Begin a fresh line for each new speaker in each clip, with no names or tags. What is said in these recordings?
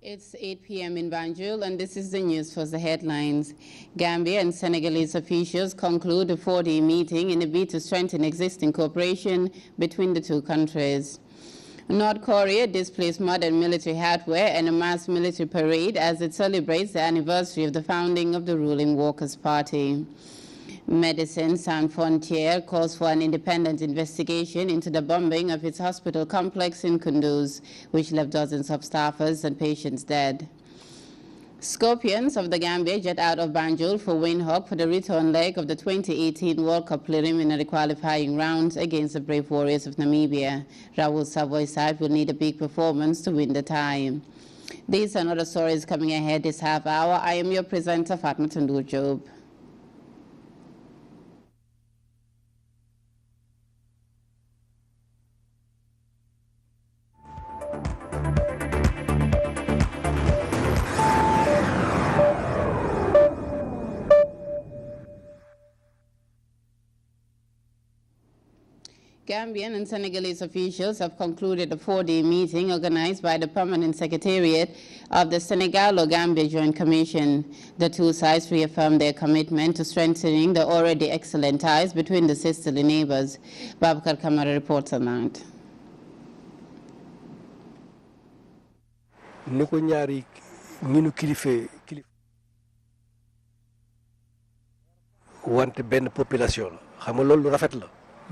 It's 8 p.m. in Banjul, and this is the news for the headlines. Gambia and Senegalese officials conclude a 4-day meeting in a bid to strengthen existing cooperation between the two countries. North Korea displays modern military hardware and a mass military parade as it celebrates the anniversary of the founding of the ruling Workers' Party. Médecins Sans Frontières calls for an independent investigation into the bombing of its hospital complex in Kunduz, which left dozens of staffers and patients dead. Scorpions of the Gambia jet out of Banjul for Windhoek for the return leg of the 2018 World Cup preliminary qualifying rounds against the Brave Warriors of Namibia. Raul Savoy's side will need a big performance to win the tie. These and other stories coming ahead this half hour. I am your presenter, Fatma Tundur Job. Gambian and Senegalese officials have concluded a 4-day meeting organized by the Permanent Secretariat of the Senegalo-Gambia Joint Commission. The two sides reaffirmed their commitment to strengthening the already excellent ties between the sisterly neighbors. Babakar Kamara reports on that.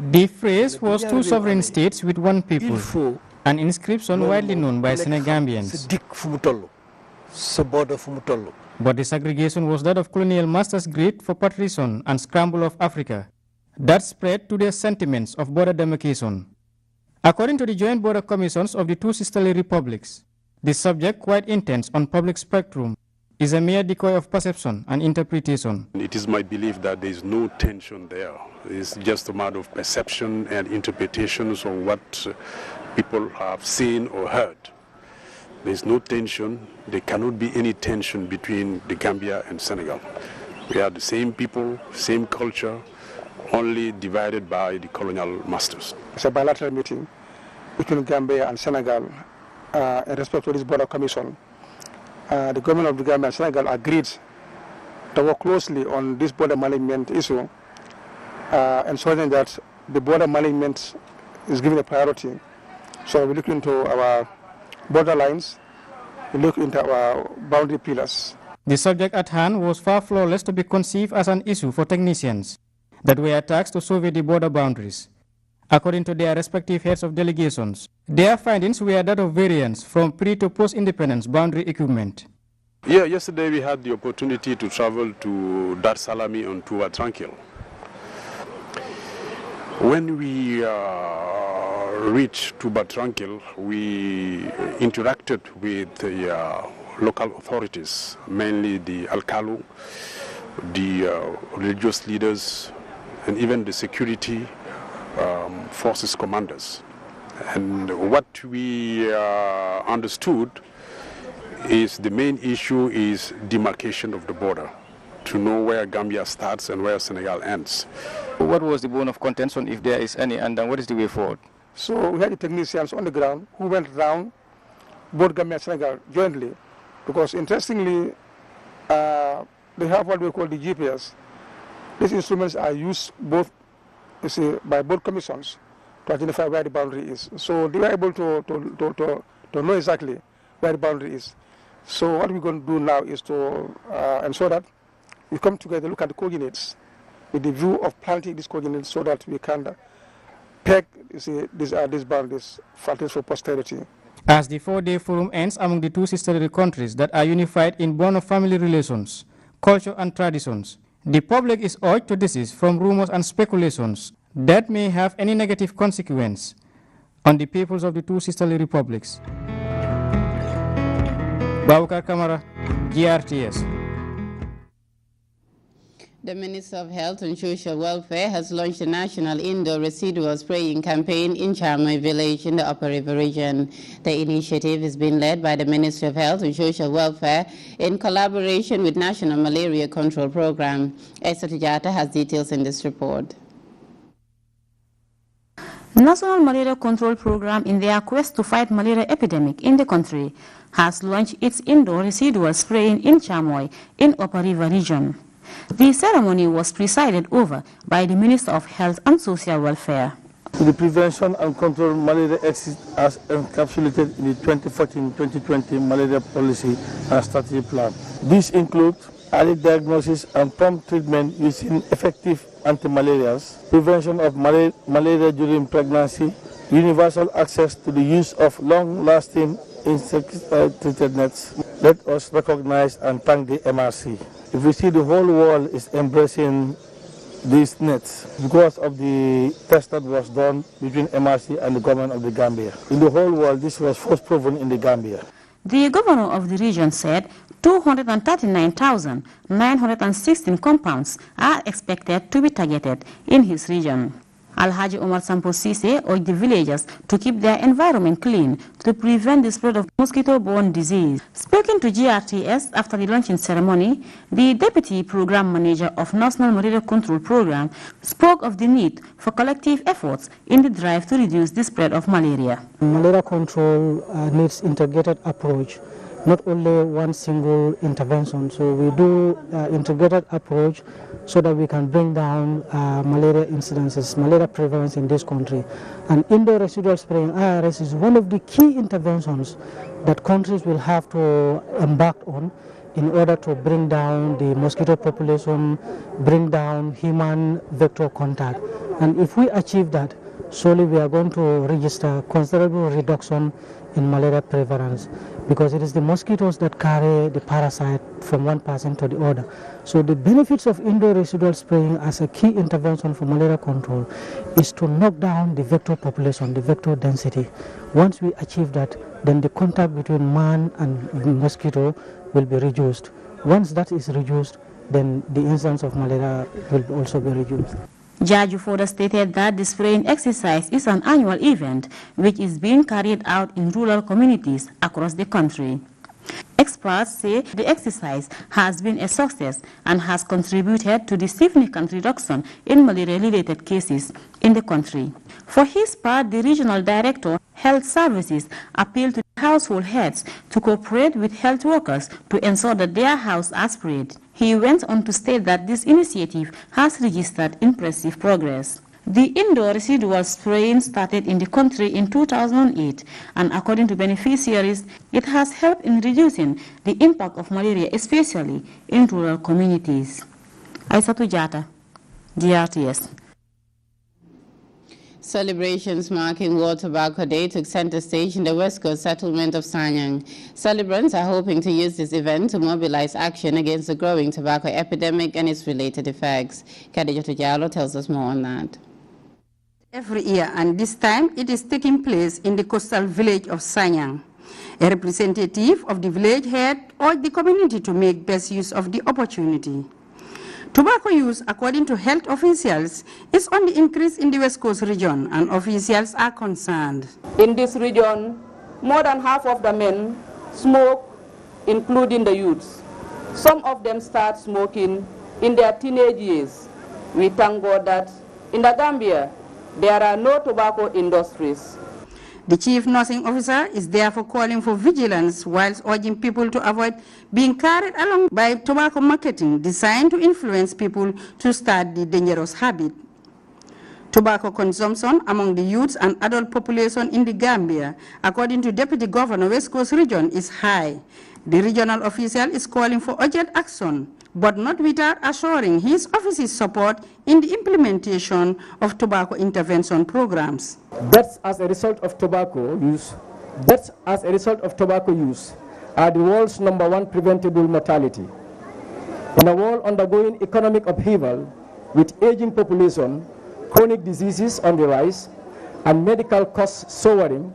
The phrase was two sovereign states with one people, an inscription widely known by Senegambians. But the segregation was that of colonial masters' greed for patrician and scramble of Africa that spread to their sentiments of border demarcation. According to the joint border commissions of the two sisterly republics, the subject, quite intense on public spectrum, is a mere decoy of perception and interpretation.
It is my belief that there is no tension there. It's just a matter of perception and interpretations of what people have seen or heard. There is no tension. There cannot be any tension between the Gambia and Senegal. We are the same people, same culture, only divided by the colonial masters.
It's a bilateral meeting between Gambia and Senegal in respect to this border commission. The government of the Gambia and Senegal agreed to work closely on this border management issue, ensuring that the border management is given a priority. So we look into our border lines, we look into our boundary pillars.
The subject at hand was far flawless to be conceived as an issue for technicians that were tasked to survey the border boundaries. According to their respective heads of delegations, their findings were that of variance from pre to post-independence boundary equipment.
Yeah, yesterday we had the opportunity to travel to Dar Salami on Tua Tranquil. When we reached Tuba Tranquil, we interacted with the local authorities, mainly the Alcalu, the religious leaders, and even the security forces commanders. And what we understood is the main issue is demarcation of the border, to know where Gambia starts and where Senegal ends.
What was the bone of contention, if there is any, and then what is the way forward?
So we had the technicians on the ground who went around both Gambia and Senegal jointly, because interestingly, they have what we call the GPS. These instruments are used both, you see, by both commissions to identify where the boundary is. So they were able to know exactly where the boundary is. So what we're going to do now is to ensure that we come together, look at the coordinates, with the view of planting these coordinates so that we can peg, you see, these boundaries for posterity.
As the 4-day forum ends among the two sisterly countries that are unified in bond of family relations, culture and traditions, the public is urged to desist from rumors and speculations that may have any negative consequence on the peoples of the two sisterly republics. Babukar Kamara, GRTS.
The Minister of Health and Social Welfare has launched a national indoor residual spraying campaign in Charmoy Village in the Upper River region. The initiative is being led by the Ministry of Health and Social Welfare in collaboration with National Malaria Control Program. Esther Tujata has details in this report.
National Malaria Control Program, in their quest to fight malaria epidemic in the country, has launched its indoor residual spraying in Charmoy in Upper River region. The ceremony was presided over by the Minister of Health and Social Welfare.
The prevention and control malaria as encapsulated in the 2014-2020 malaria policy and strategy plan. These include early diagnosis and prompt treatment using effective anti-malarials, prevention of malaria during pregnancy, universal access to the use of long-lasting insecticide-treated nets. Let us recognize and thank the MRC. If we see the whole world is embracing these nets because of the test that was done between MRC and the government of the Gambia. In the whole world, this was first proven in the Gambia.
The governor of the region said 239,916 compounds are expected to be targeted in his region. Alhaji Omar Sampo Sise urged the villagers to keep their environment clean to prevent the spread of mosquito-borne disease. Speaking to GRTS after the launching ceremony, the Deputy Program Manager of National Malaria Control Program spoke of the need for collective efforts in the drive to reduce the spread of malaria.
Malaria control needs integrated approach, not only one single intervention. So we do integrated approach so that we can bring down malaria incidences, malaria prevalence in this country. And indoor residual spraying IRS is one of the key interventions that countries will have to embark on in order to bring down the mosquito population, bring down human vector contact. And if we achieve that, surely we are going to register considerable reduction in malaria prevalence, because it is the mosquitoes that carry the parasite from one person to the other. So the benefits of indoor residual spraying as a key intervention for malaria control is to knock down the vector population, the vector density. Once we achieve that, then the contact between man and mosquito will be reduced. Once that is reduced, then the incidence of malaria will also be reduced.
Jaju further stated that the spraying exercise is an annual event which is being carried out in rural communities across the country. Experts say the exercise has been a success and has contributed to the significant reduction in malaria-related cases in the country. For his part, the Regional Director, Health Services, appealed to household heads to cooperate with health workers to ensure that their houses are sprayed. He went on to state that this initiative has registered impressive progress. The indoor residual spraying started in the country in 2008, and according to beneficiaries, it has helped in reducing the impact of malaria, especially in rural communities. Aissatou Jata, GRTS.
Celebrations marking World Tobacco Day took center stage in the West Coast settlement of Sanyang. Celebrants are hoping to use this event to mobilize action against the growing tobacco epidemic and its related effects. Khadija Tujalo tells us more on that.
Every year, and this time it is taking place in the coastal village of Sanyang. A representative of the village head urged the community to make best use of the opportunity. Tobacco use, according to health officials, is on the increase in the West Coast region, and officials are concerned.
In this region, more than half of the men smoke, including the youths. Some of them start smoking in their teenage years. We thank God that in the Gambia, there are no tobacco industries.
The chief nursing officer is therefore calling for vigilance whilst urging people to avoid being carried along by tobacco marketing designed to influence people to start the dangerous habit. Tobacco consumption among the youths and adult population in the Gambia, according to Deputy Governor West Coast Region, is high. The regional official is calling for urgent action, but not without assuring his office's support in the implementation of tobacco intervention programs.
Deaths as a result of tobacco use are the world's #1 preventable mortality. In a world undergoing economic upheaval with aging population, chronic diseases on the rise, and medical costs soaring,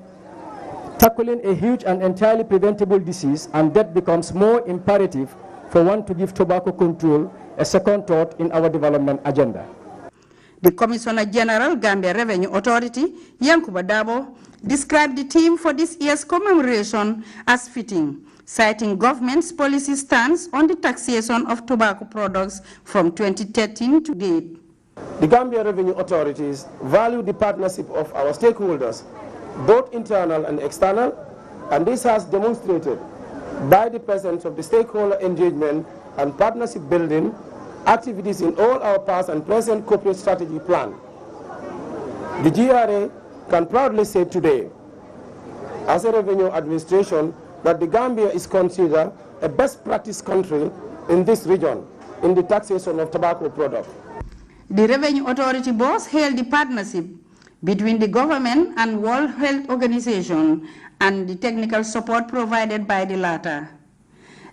tackling a huge and entirely preventable disease, and that becomes more imperative for one to give tobacco control a second thought in our development agenda.
The Commissioner General, Gambia Revenue Authority, Yankuba Dabo, described the theme for this year's commemoration as fitting, citing government's policy stance on the taxation of tobacco products from 2013 to date.
The Gambia Revenue Authorities value the partnership of our stakeholders, both internal and external, and this has demonstrated by the presence of the stakeholder engagement and partnership building activities in all our past and present corporate strategy plan. The GRA can proudly say today, as a revenue administration, that the Gambia is considered a best practice country in this region in the taxation of tobacco products.
The Revenue Authority boss hailed the partnership between the government and World Health Organization and the technical support provided by the latter.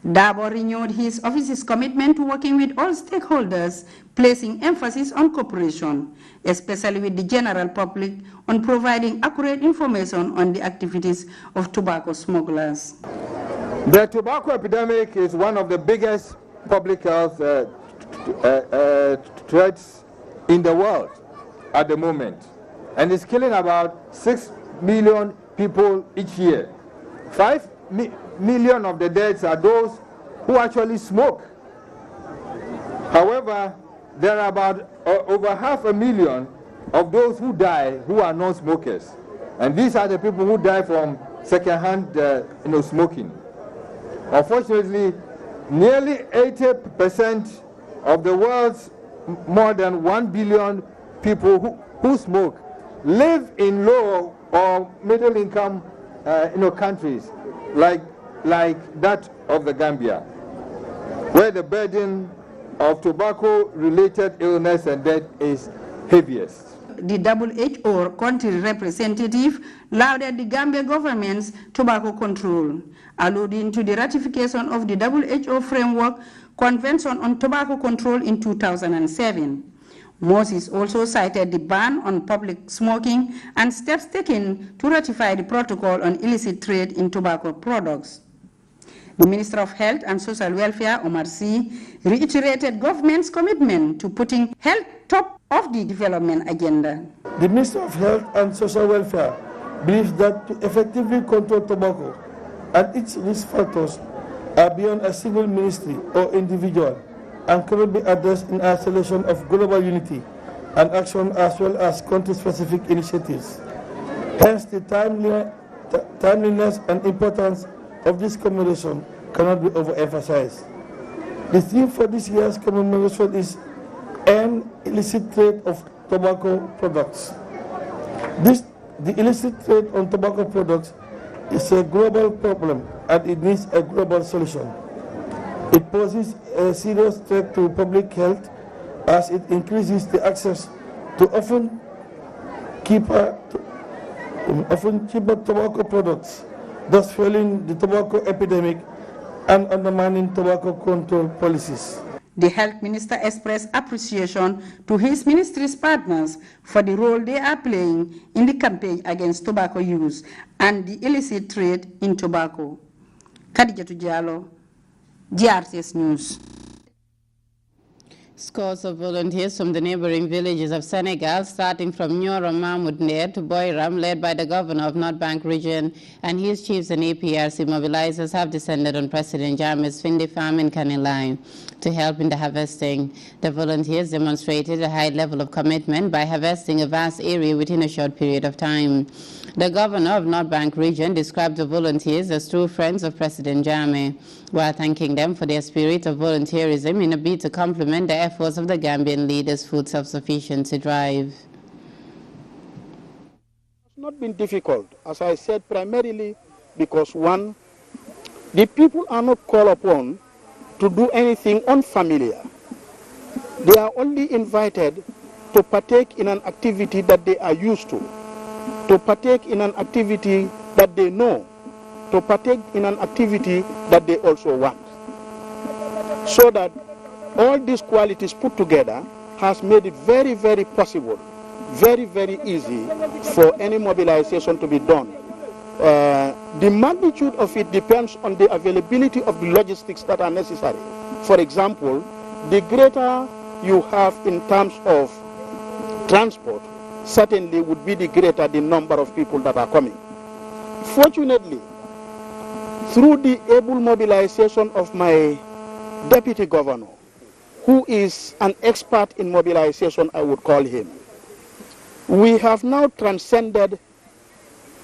Dabo renewed his office's commitment to working with all stakeholders, placing emphasis on cooperation, especially with the general public, on providing accurate information on the activities of tobacco smugglers.
The tobacco epidemic is one of the biggest public health threats in the world at the moment, and it's killing about 6 million people each year. 5 million of the deaths are those who actually smoke. However, there are about over 500,000 of those who die who are non-smokers, and these are the people who die from second-hand smoking. Unfortunately, nearly 80% of the world's more than 1 billion people who smoke live in low or middle-income countries like that of the Gambia, where the burden of tobacco-related illness and death is heaviest.
The WHO country representative lauded the Gambia government's tobacco control, alluding to the ratification of the WHO Framework Convention on Tobacco Control in 2007. Moses also cited the ban on public smoking and steps taken to ratify the protocol on illicit trade in tobacco products. The Minister of Health and Social Welfare, Omar Sy, reiterated government's commitment to putting health top of the development agenda.
The Minister of Health and Social Welfare believes that to effectively control tobacco and its risk factors are beyond a single ministry or individual and cannot be addressed in isolation of global unity and action as well as country-specific initiatives. Hence, the timeliness and importance of this commemoration cannot be overemphasized. The theme for this year's commemoration is End Illicit Trade of Tobacco Products. The illicit trade on tobacco products is a global problem and it needs a global solution. It poses a serious threat to public health as it increases the access to often cheaper tobacco products, thus fueling the tobacco epidemic and undermining tobacco control policies.
The Health Minister expressed appreciation to his ministry's partners for the role they are playing in the campaign against tobacco use and the illicit trade in tobacco. Khadijatu Diallo, GRTS News.
Scores of volunteers from the neighboring villages of Senegal, starting from Nioro Mahmoud Ner to Boiram, led by the governor of North Bank region and his chiefs and APRC mobilizers, have descended on President Jammeh's Finde farm in Kanilai to help in the harvesting. The volunteers demonstrated a high level of commitment by harvesting a vast area within a short period of time. The governor of North Bank region described the volunteers as true friends of President Jammeh, while thanking them for their spirit of volunteerism in a bid to complement the efforts of the Gambian leaders' food self-sufficiency drive.
It's not been difficult, as I said, primarily because, one, the people are not called upon to do anything unfamiliar. They are only invited to partake in an activity that they are used to partake in an activity that they know, to partake in an activity that they also want. So that all these qualities put together has made it very, very possible, very, very easy for any mobilization to be done The magnitude of it depends on the availability of the logistics that are necessary. For example, the greater you have in terms of transport, certainly would be the greater the number of people that are coming. Fortunately, through the able mobilization of my deputy governor, who is an expert in mobilization, I would call him, we have now transcended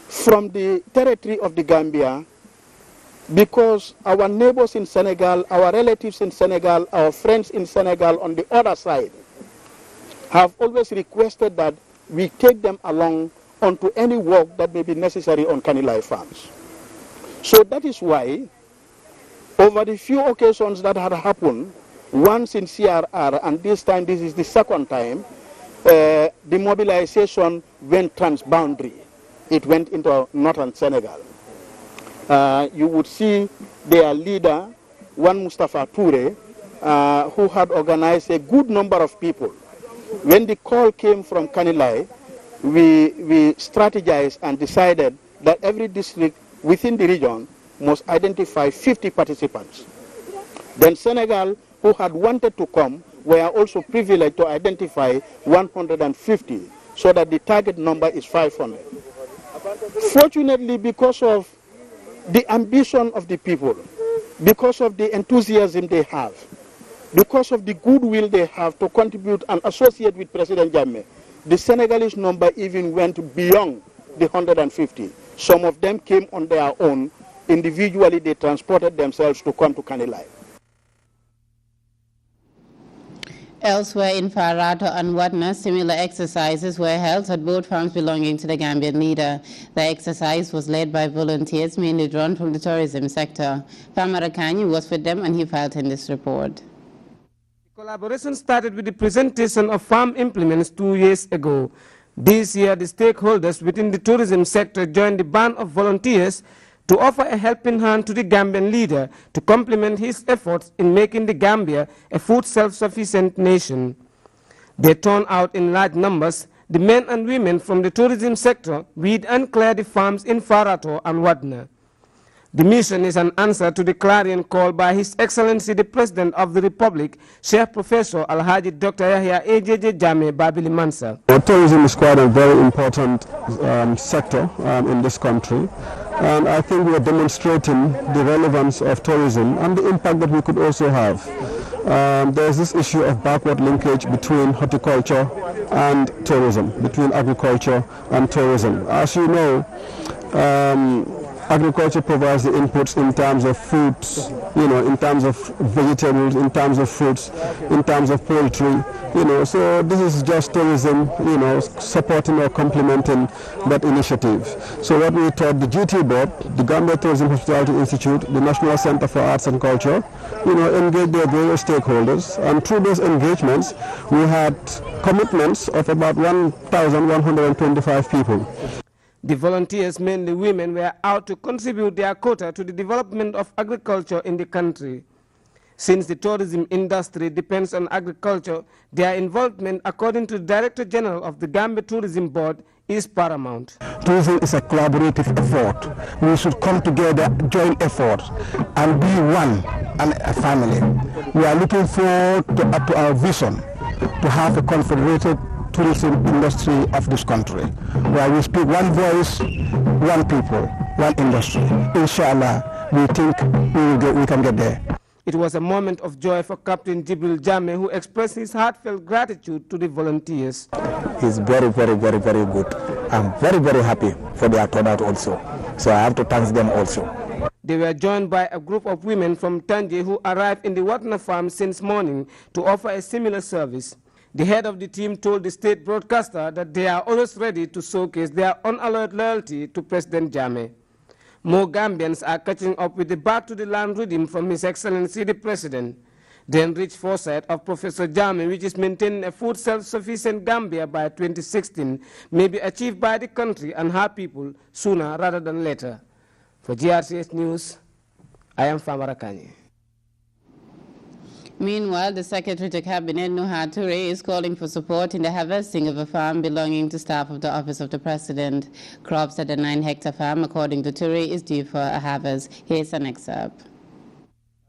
from the territory of the Gambia, because our neighbors in Senegal, our relatives in Senegal, our friends in Senegal on the other side have always requested that we take them along onto any work that may be necessary on Kanilai farms. So that is why, over the few occasions that had happened, once in CRR, and this time this is the second time, the mobilization went transboundary. It went into northern Senegal. You would see their leader, one Mustafa Toure, who had organized a good number of people. When the call came from Kanilai, we strategized and decided that every district within the region must identify 50 participants. Then Senegal, who had wanted to come, were also privileged to identify 150, so that the target number is 500. Fortunately, because of the ambition of the people, because of the enthusiasm they have, because of the goodwill they have to contribute and associate with President Jammeh, the Senegalese number even went beyond the 150. Some of them came on their own. Individually, they transported themselves to come to Kanilai.
Elsewhere in Farato and Watna, similar exercises were held at both farms belonging to the Gambian leader. The exercise was led by volunteers, mainly drawn from the tourism sector. Famarakani was with them, and he filed in this report.
The collaboration started with the presentation of farm implements 2 years ago. This year, the stakeholders within the tourism sector joined the band of volunteers to offer a helping hand to the Gambian leader to complement his efforts in making the Gambia a food self-sufficient nation. They turned out in large numbers. The men and women from the tourism sector weed and clear the farms in Farato and Wadna. The mission is an answer to the clarion call by His Excellency the President of the Republic, Sheikh Professor Alhaji Dr. Yahya AJJ Jammeh Babili Mansa.
Tourism is quite a very important sector in this country, and I think we are demonstrating the relevance of tourism and the impact that we could also have. There's this issue of backward linkage between horticulture and tourism, between agriculture and tourism. As you know, agriculture provides the inputs in terms of fruits, in terms of vegetables, in terms of fruits, in terms of poultry, so this is just tourism, supporting or complementing that initiative. So what we taught the GT board, the Gambia Tourism Hospitality Institute, the National Center for Arts and Culture, engage their various stakeholders, and through those engagements, we had commitments of about 1,125 people.
The volunteers, mainly women, were out to contribute their quota to the development of agriculture in the country. Since the tourism industry depends on agriculture, their involvement, according to the Director General of the Gambia Tourism Board, is paramount.
Tourism is a collaborative effort. We should come together, join effort, and be one and a family. We are looking forward to our vision to have a confederated tourism industry of this country, where we speak one voice, one people, one industry. Inshallah, we think we can get there.
It was a moment of joy for Captain Jibril Jammeh, who expressed his heartfelt gratitude to the volunteers.
It's very, very, very, very good. I'm very, very happy for their turnout also. So I have to thank them also.
They were joined by a group of women from Tanje who arrived in the Watna farm since morning to offer a similar service. The head of the team told the state broadcaster that they are always ready to showcase their unalloyed loyalty to President Jammeh. More Gambians are catching up with the Back to the Land rhythm from His Excellency the President. The enriched foresight of Professor Jammeh, which is maintaining a food self-sufficient Gambia by 2016, may be achieved by the country and her people sooner rather than later. For GRCS News, I am Famarakani.
Meanwhile, the Secretary to Cabinet, Nuha Ture, is calling for support in the harvesting of a farm belonging to staff of the Office of the President. Crops at the 9-hectare farm, according to Ture, is due for a harvest. Here's an excerpt.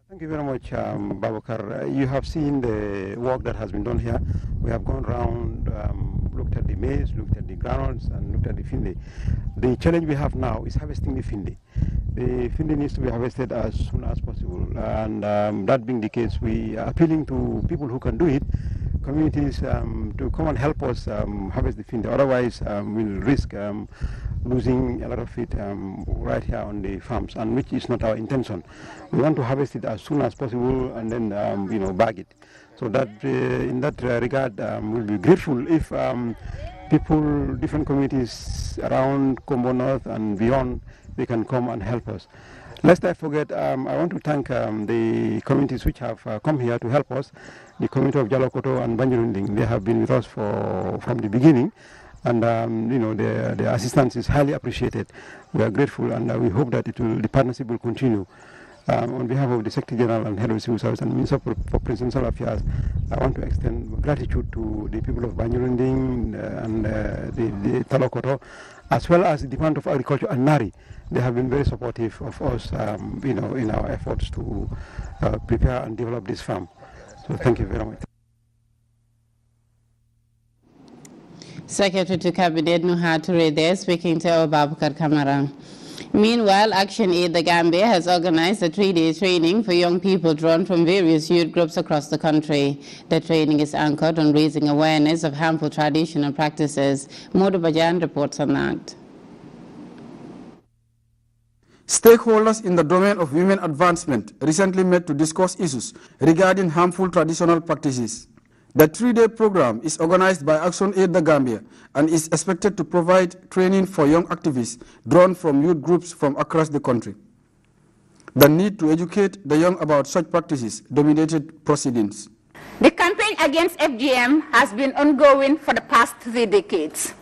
Thank you very much, Babakar. You have seen the work that has been done here. We have gone around, looked at the maize, looked at the groundnuts, and looked at the finde. The challenge we have now is harvesting the finde. The finde needs to be harvested as soon as possible, and that being the case, we are appealing to people who can do it, communities, to come and help us harvest the finde. Otherwise, we'll risk losing a lot of it right here on the farms, and which is not our intention. We want to harvest it as soon as possible and then bag it. So that in that regard, we'll be grateful if people, different communities around Combo North and beyond, they can come and help us. Lest I forget, I want to thank the communities which have come here to help us, the community of Jalokoto and Banjurunding. They have been with us from the beginning, and their assistance is highly appreciated. We are grateful, and we hope that the partnership will continue. On behalf of the Secretary General and Head of Civil Service and Minister for Presidential Affairs, I want to extend gratitude to the people of Banjurunding and the Talokoto, as well as the Department of Agriculture and NARI. They have been very supportive of us, in our efforts to prepare and develop this farm. So thank you very much.
Secretary to Cabinet Nuha Ture there speaking to our Babakar Kamara. Meanwhile, Action Aid the Gambia has organized a 3-day training for young people drawn from various youth groups across the country. The training is anchored on raising awareness of harmful traditional practices. Modu Bajan reports on that.
Stakeholders in the domain of women advancement recently met to discuss issues regarding harmful traditional practices. The 3-day program is organized by Action Aid the Gambia and is expected to provide training for young activists drawn from youth groups from across the country. The need to educate the young about such practices dominated proceedings.
The campaign against FGM has been ongoing for the past 3 decades.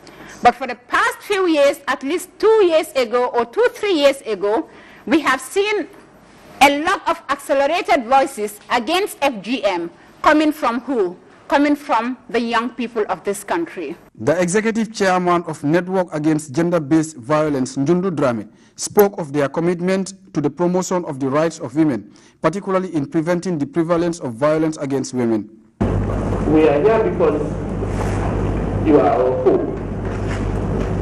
But for the past few years, at least 2 years ago or 2-3 years ago, we have seen a lot of accelerated voices against FGM coming from who? Coming from the young people of this country.
The executive chairman of Network Against Gender-Based Violence, Njundu Drame, spoke of their commitment to the promotion of the rights of women, particularly in preventing the prevalence of violence against women.
We are here because you are our hope,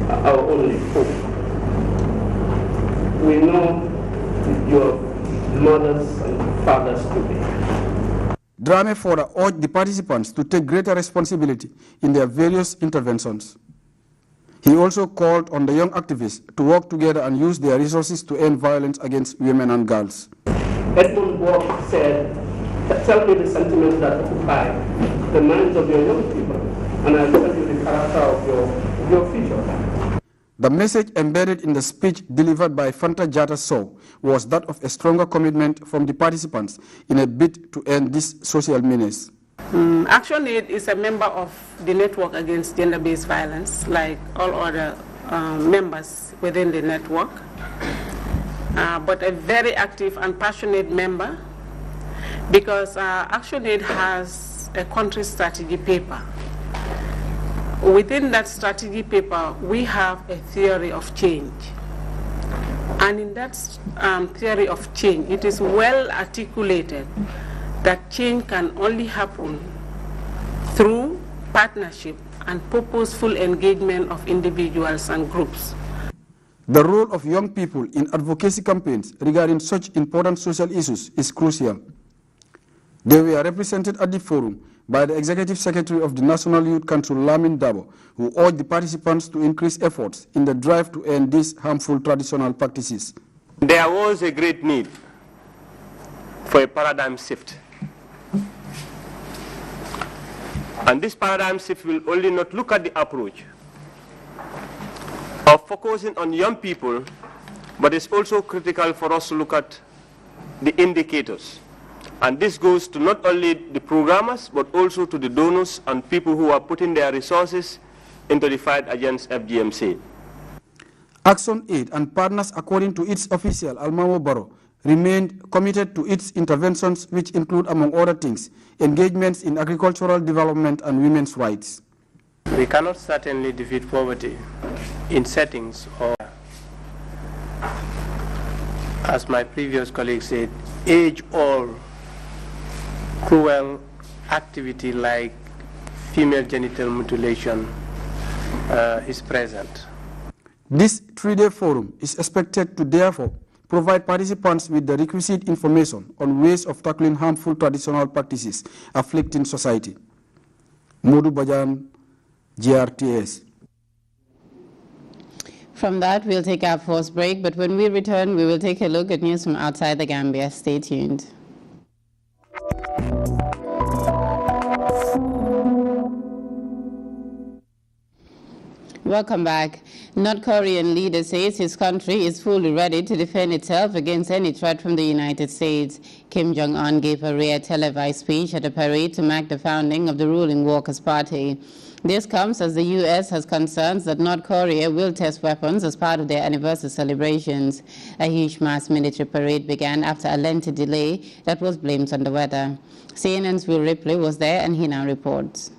our only hope. We know your mothers and fathers today.
Drame further urged the participants to take greater responsibility in their various interventions. He also called on the young activists to work together and use their resources to end violence against women and girls.
Edmund Burke said, tell me the sentiments that occupy the minds of your young people, and I'll tell you the character of your future.
The message embedded in the speech delivered by Fanta Jata Sow was that of a stronger commitment from the participants in a bid to end this social menace.
Action Aid is a member of the Network Against Gender-Based Violence, like all other members within the network, but a very active and passionate member, because Action Aid has a country strategy paper. Within that strategy paper, we have a theory of change. And in that theory of change, it is well articulated that change can only happen through partnership and purposeful engagement of individuals and groups.
The role of young people in advocacy campaigns regarding such important social issues is crucial. They were represented at the forum by the Executive Secretary of the National Youth Council, Lamin Dabo, who urged the participants to increase efforts in the drive to end these harmful traditional practices.
There was a great need for a paradigm shift. And this paradigm shift will only not look at the approach of focusing on young people, but it's also critical for us to look at the indicators. And this goes to not only the programmers, but also to the donors and people who are putting their resources into the fight against FGMC.
Action Aid and partners, according to its official Almamo Baro, remained committed to its interventions, which include, among other things, engagements in agricultural development and women's rights.
We cannot certainly defeat poverty in settings or, as my previous colleague said, age-old cruel activity like female genital mutilation is present.
This three-day forum is expected to therefore provide participants with the requisite information on ways of tackling harmful traditional practices afflicting society. Modu Bajan, GRTS.
From that, we'll take our first break, but when we return, we will take a look at news from outside the Gambia. Stay tuned. Welcome back. North Korean leader says his country is fully ready to defend itself against any threat from the United States. Kim Jong-un gave a rare televised speech at a parade to mark the founding of the ruling Workers' Party. This comes as the U.S. has concerns that North Korea will test weapons as part of their anniversary celebrations. A huge mass military parade began after a lengthy delay that was blamed on the weather. CNN's Will Ripley was there, and he now reports.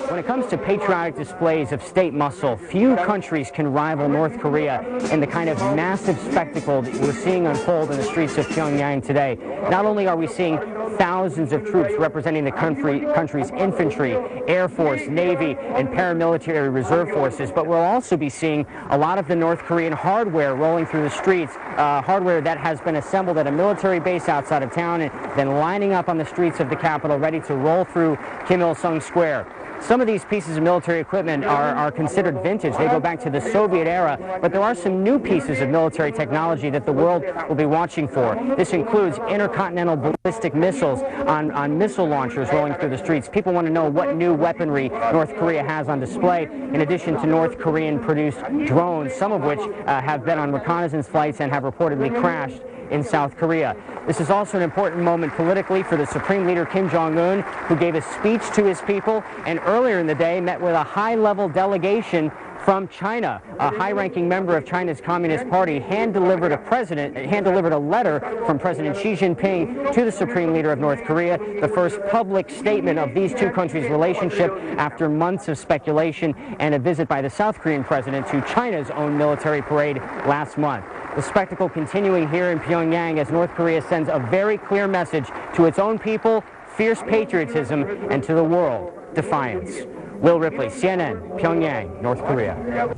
When it comes to patriotic displays of state muscle, few countries can rival North Korea in the kind of massive spectacle that we're seeing unfold in the streets of Pyongyang today. Not only are we seeing thousands of troops representing the country's infantry, Air Force, Navy, and paramilitary reserve forces, but we'll also be seeing a lot of the North Korean hardware rolling through the streets, hardware that has been assembled at a military base outside of town and then lining up on the streets of the capital ready to roll through Kim Il-sung Square. Some of these pieces of military equipment are considered vintage. They go back to the Soviet era, but there are some new pieces of military technology that the world will be watching for. This includes intercontinental ballistic missiles on missile launchers rolling through the streets. People want to know what new weaponry North Korea has on display, in addition to North Korean-produced drones, some of which have been on reconnaissance flights and have reportedly crashed in South Korea. This is also an important moment politically for the Supreme Leader Kim Jong-un, who gave a speech to his people and earlier in the day met with a high-level delegation from China. A high-ranking member of China's Communist Party hand-delivered a letter from President Xi Jinping to the Supreme Leader of North Korea, the first public statement of these two countries' relationship after months of speculation and a visit by the South Korean president to China's own military parade last month. The spectacle continuing here in Pyongyang as North Korea sends a very clear message to its own people, fierce patriotism, and to the world, defiance. Will Ripley, CNN, Pyongyang, North Korea.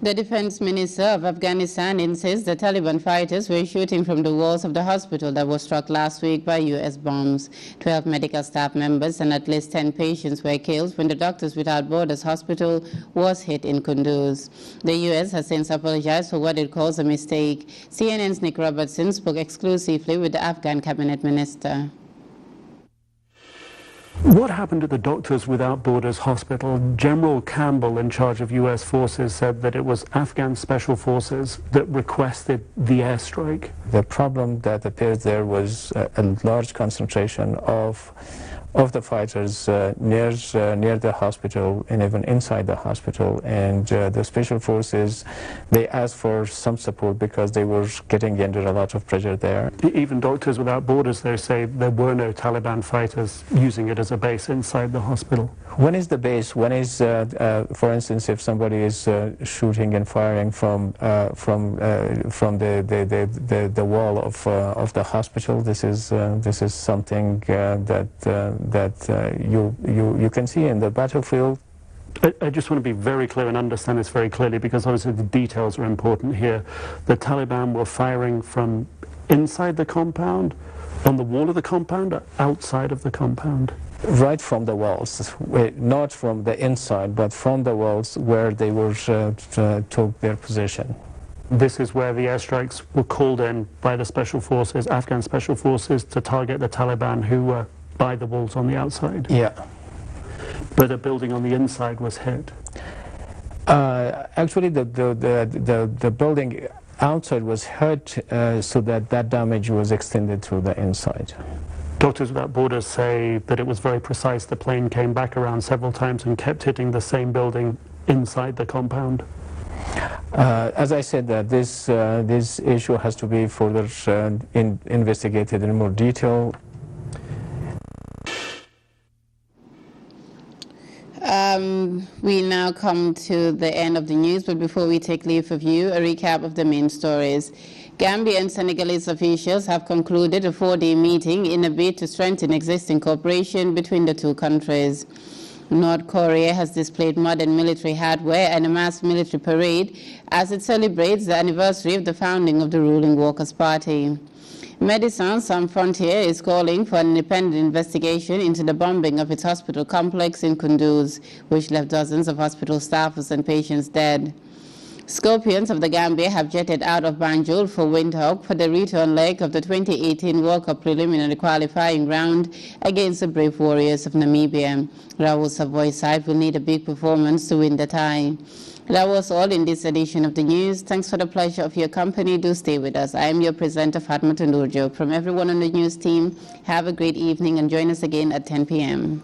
The defense minister of Afghanistan insists the Taliban fighters were shooting from the walls of the hospital that was struck last week by U.S. bombs. 12 medical staff members and at least 10 patients were killed when the Doctors Without Borders hospital was hit in Kunduz. The U.S. has since apologized for what it calls a mistake. CNN's Nick Robertson spoke exclusively with the Afghan cabinet minister.
What happened at the Doctors Without Borders hospital? General Campbell, in charge of U.S. forces, said that it was Afghan special forces that requested the airstrike.
The problem that appeared there was a large concentration of the fighters near the hospital and even inside the hospital, and the special forces, they asked for some support because they were getting under a lot of pressure there.
Even Doctors Without Borders, they say there were no Taliban fighters using it as a base inside the hospital.
When is the base? When is, for instance, if somebody is shooting and firing from the wall of the hospital? This is something that you can see in the battlefield.
I just want to be very clear and understand this very clearly, because obviously the details are important here. The Taliban were firing from inside the compound, on the wall of the compound, or outside of the compound?
Right from the walls, not from the inside, but from the walls where they were took their position.
This is where the airstrikes were called in by the special forces, Afghan special forces, to target the Taliban who were by the walls on the outside.
Yeah.
But a building on the inside was hit.
Actually, the building outside was hurt, so that damage was extended to the inside.
Doctors Without Borders say that it was very precise. The plane came back around several times and kept hitting the same building inside the compound.
As I said, that this issue has to be further investigated in more detail.
We now come to the end of the news, but before we take leave of you, a recap of the main stories. Gambia and Senegalese officials have concluded a 4-day meeting in a bid to strengthen existing cooperation between the two countries. North Korea has displayed modern military hardware and a mass military parade as it celebrates the anniversary of the founding of the ruling Workers' Party. Médecins Sans Frontières is calling for an independent investigation into the bombing of its hospital complex in Kunduz, which left dozens of hospital staffers and patients dead. Scorpions of the Gambia have jetted out of Banjul for Windhoek for the return leg of the 2018 World Cup preliminary qualifying round against the Brave Warriors of Namibia. Raul Savoy side will need a big performance to win the tie. That was all in this edition of the news. Thanks for the pleasure of your company. Do stay with us. I am your presenter, Fatma Tundurjo. From everyone on the news team, have a great evening and join us again at 10 p.m.